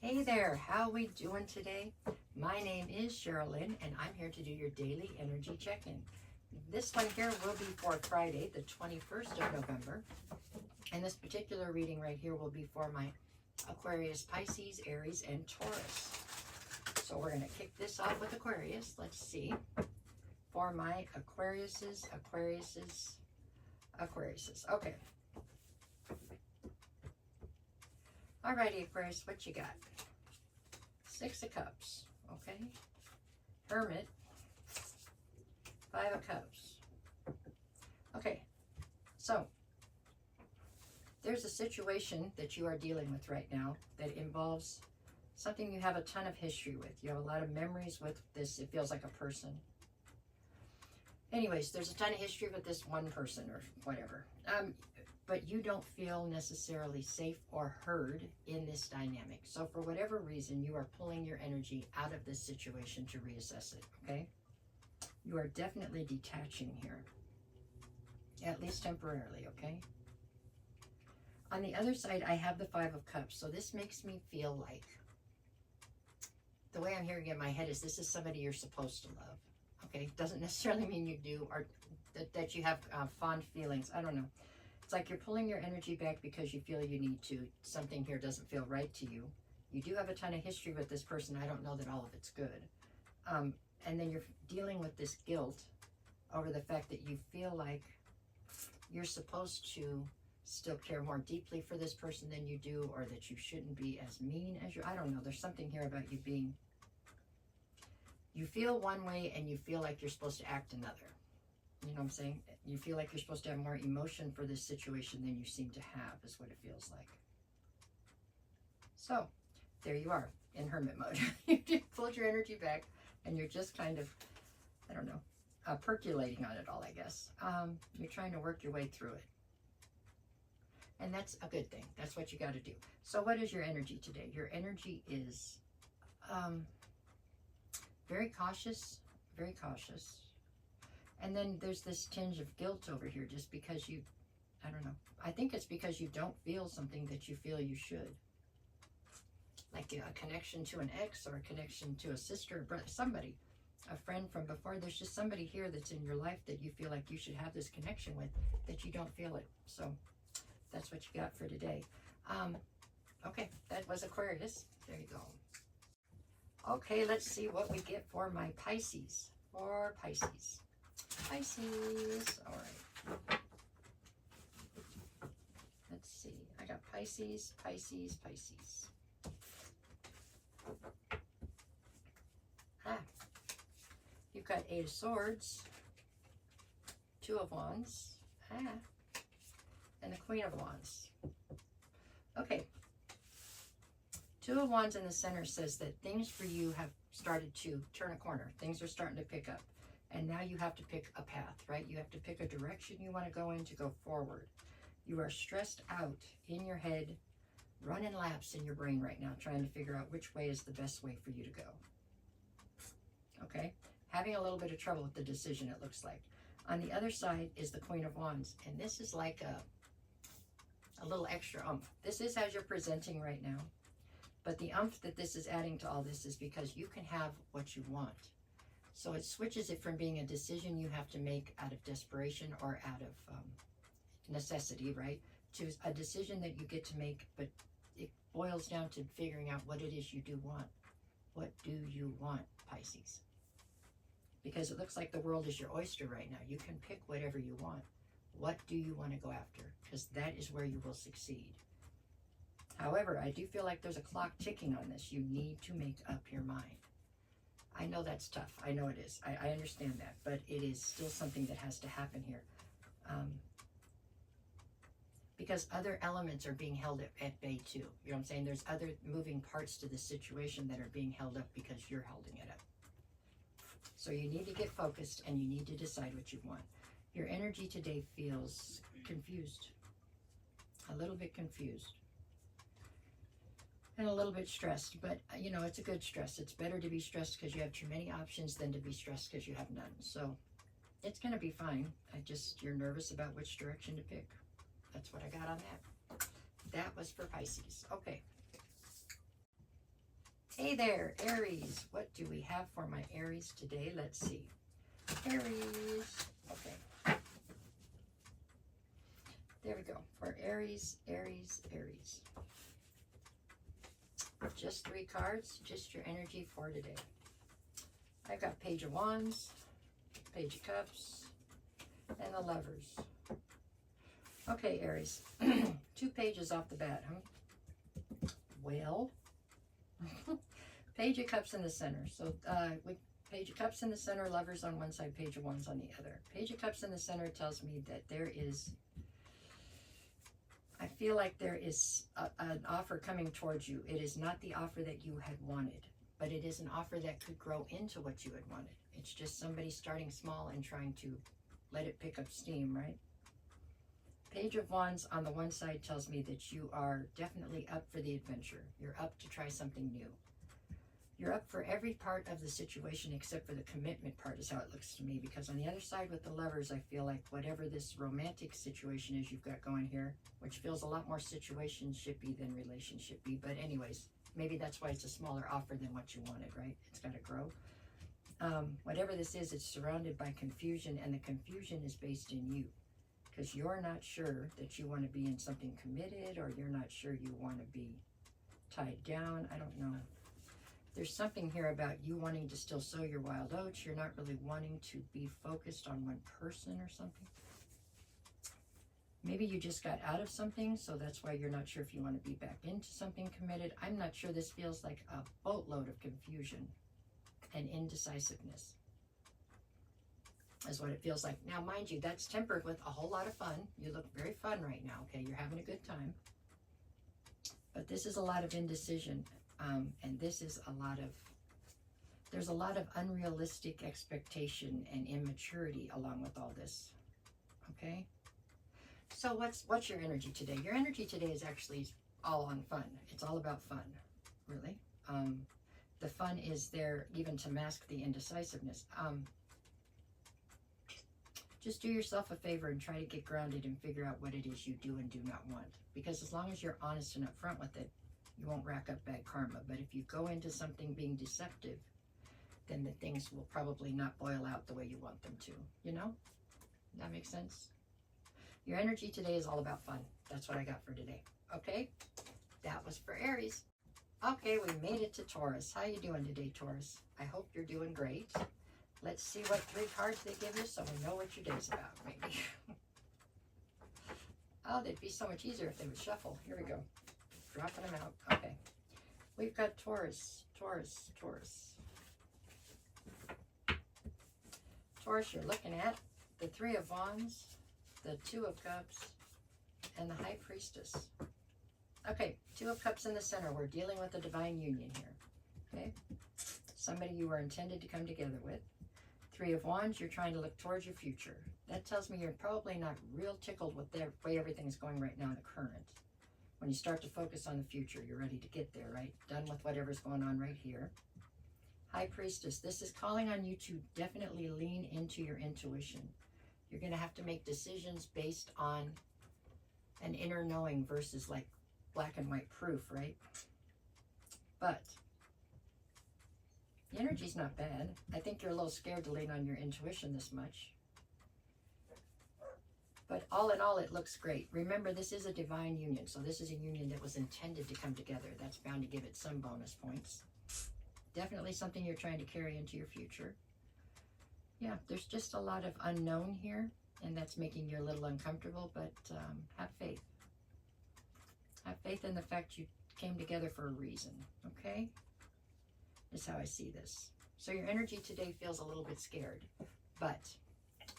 Hey there, how we doing today? My name is Sherilyn and I'm here to do your daily energy check-in. This one here will be for Friday, the 21st of November. And this particular reading right here will be for my Aquarius, Pisces, Aries, and Taurus. So we're going to kick this off with Aquarius. Let's see. For my Aquariuses. Okay. Alrighty, Aquarius, what you got? Six of Cups, okay. Hermit, Five of Cups. Okay, so there's a situation that you are dealing with right now that involves something you have a ton of history with. You have a lot of memories with this. It feels like a person. Anyways, there's a ton of history with this one person or whatever. But you don't feel necessarily safe or heard in this dynamic. So for whatever reason, you are pulling your energy out of this situation to reassess it, okay? You are definitely detaching here, at least temporarily, okay? On the other side, I have the Five of Cups. So this makes me feel like, the way I'm hearing it in my head is this is somebody you're supposed to love, okay? Doesn't necessarily mean you do, or that you have fond feelings. I don't know. It's like you're pulling your energy back because you feel you need to. Something here doesn't feel right to you. You do have a ton of history with this person. I don't know that all of it's good. And then you're dealing with this guilt over the fact that you feel like you're supposed to still care more deeply for this person than you do, or that you shouldn't be as mean as you. I don't know. There's something here about you being, you feel one way and you feel like you're supposed to act another. You know what I'm saying? You feel like you're supposed to have more emotion for this situation than you seem to have, is what it feels like. So, there you are, in hermit mode. You just pulled your energy back, and you're just kind of, I don't know, percolating on it all, I guess. You're trying to work your way through it. And that's a good thing. That's what you got to do. So what is your energy today? Your energy is very cautious, very cautious. And then there's this tinge of guilt over here just because you, I don't know. I think it's because you don't feel something that you feel you should. Like a connection to an ex, or a connection to a sister, a brother, somebody, a friend from before. There's just somebody here that's in your life that you feel like you should have this connection with, that you don't feel it. So that's what you got for today. Okay, that was Aquarius. There you go. Okay, let's see what we get for my Pisces. For Pisces. Pisces, all right. Let's see. I got Pisces. You've got Eight of Swords, Two of Wands, and the Queen of Wands. Okay. Two of Wands in the center says that things for you have started to turn a corner. Things are starting to pick up. And now you have to pick a path, right? You have to pick a direction you want to go in to go forward. You are stressed out in your head, running laps in your brain right now, trying to figure out which way is the best way for you to go. Okay? Having a little bit of trouble with the decision, it looks like. On the other side is the Queen of Wands. And this is like a little extra oomph. This is as you're presenting right now. But the oomph that this is adding to all this is because you can have what you want. So it switches it from being a decision you have to make out of desperation or out of necessity, right? To a decision that you get to make, but it boils down to figuring out what it is you do want. What do you want, Pisces? Because it looks like the world is your oyster right now. You can pick whatever you want. What do you want to go after? Because that is where you will succeed. However, I do feel like there's a clock ticking on this. You need to make up your mind. I know that's tough. I know it is. I understand that. But it is still something that has to happen here. Because other elements are being held at bay too. You know what I'm saying? There's other moving parts to this situation that are being held up because you're holding it up. So you need to get focused and you need to decide what you want. Your energy today feels confused. A little bit confused. And a little bit stressed, but you know, it's a good stress. It's better to be stressed because you have too many options than to be stressed because you have none. So it's going to be fine. You're nervous about which direction to pick. That's what I got on that. That was for Pisces. Okay. Hey there, Aries. What do we have for my Aries today? Let's see. Aries. Okay. There we go. For Aries, Aries, Aries. Just 3 cards, just your energy for today. I've got Page of Wands, Page of Cups, and the Lovers. Okay, Aries. 2 pages off the bat, huh? Well, Page of Cups in the center. So with Page of Cups in the center, Lovers on one side, Page of Wands on the other. Page of Cups in the center tells me that there is, I feel like there is an offer coming towards you. It is not the offer that you had wanted, but it is an offer that could grow into what you had wanted. It's just somebody starting small and trying to let it pick up steam, right? Page of Wands on the one side tells me that you are definitely up for the adventure. You're up to try something new. You're up for every part of the situation except for the commitment part is how it looks to me, because on the other side with the Lovers, I feel like whatever this romantic situation is you've got going here, which feels a lot more situationshipy than relationshipy, but anyways, maybe that's why it's a smaller offer than what you wanted, right? It's got to grow. Whatever this is, it's surrounded by confusion, and the confusion is based in you, because you're not sure that you want to be in something committed, or you're not sure you want to be tied down. I don't know. There's something here about you wanting to still sow your wild oats. You're not really wanting to be focused on one person or something. Maybe you just got out of something, so that's why you're not sure if you want to be back into something committed. I'm not sure. This feels like a boatload of confusion and indecisiveness is what it feels like. Now, mind you, that's tempered with a whole lot of fun. You look very fun right now, okay? You're having a good time. But this is a lot of indecision. And this is there's a lot of unrealistic expectation and immaturity along with all this, okay? So what's your energy today? Your energy today is actually all on fun. It's all about fun, really. The fun is there even to mask the indecisiveness. Just do yourself a favor and try to get grounded and figure out what it is you do and do not want. Because as long as you're honest and upfront with it, you won't rack up bad karma. But if you go into something being deceptive, then the things will probably not boil out the way you want them to. You know? That makes sense? Your energy today is all about fun. That's what I got for today. Okay? That was for Aries. Okay, we made it to Taurus. How you doing today, Taurus? I hope you're doing great. Let's see what 3 cards they give you so we know what your day's about, maybe. Oh, they'd be so much easier if they would shuffle. Here we go. Dropping them out. Okay. We've got Taurus, Taurus, Taurus. Taurus, you're looking at the 3 of Wands, the 2 of Cups, and the High Priestess. Okay, 2 of Cups in the center. We're dealing with a divine union here. Okay? Somebody you were intended to come together with. 3 of Wands, you're trying to look towards your future. That tells me you're probably not real tickled with the way everything's going right now in the current. When you start to focus on the future, you're ready to get there, right? Done with whatever's going on right here. High Priestess, this is calling on you to definitely lean into your intuition. You're going to have to make decisions based on an inner knowing versus like black and white proof, right? But the energy's not bad. I think you're a little scared to lean on your intuition this much. But all in all, it looks great. Remember, this is a divine union. So this is a union that was intended to come together. That's bound to give it some bonus points. Definitely something you're trying to carry into your future. Yeah, there's just a lot of unknown here. And that's making you a little uncomfortable. But have faith. Have faith in the fact you came together for a reason. Okay? Is how I see this. So your energy today feels a little bit scared. But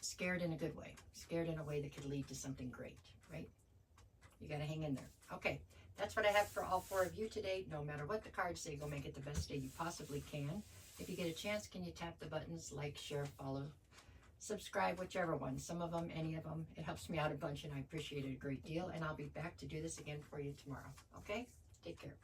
scared in a good way. Scared in a way that could lead to something great, right? You got to hang in there. Okay, that's what I have for all 4 of you today. No matter what the cards say, go make it the best day you possibly can. If you get a chance, can you tap the buttons, like, share, follow, subscribe, whichever one. Some of them, any of them. It helps me out a bunch, and I appreciate it a great deal. And I'll be back to do this again for you tomorrow. Okay? Take care.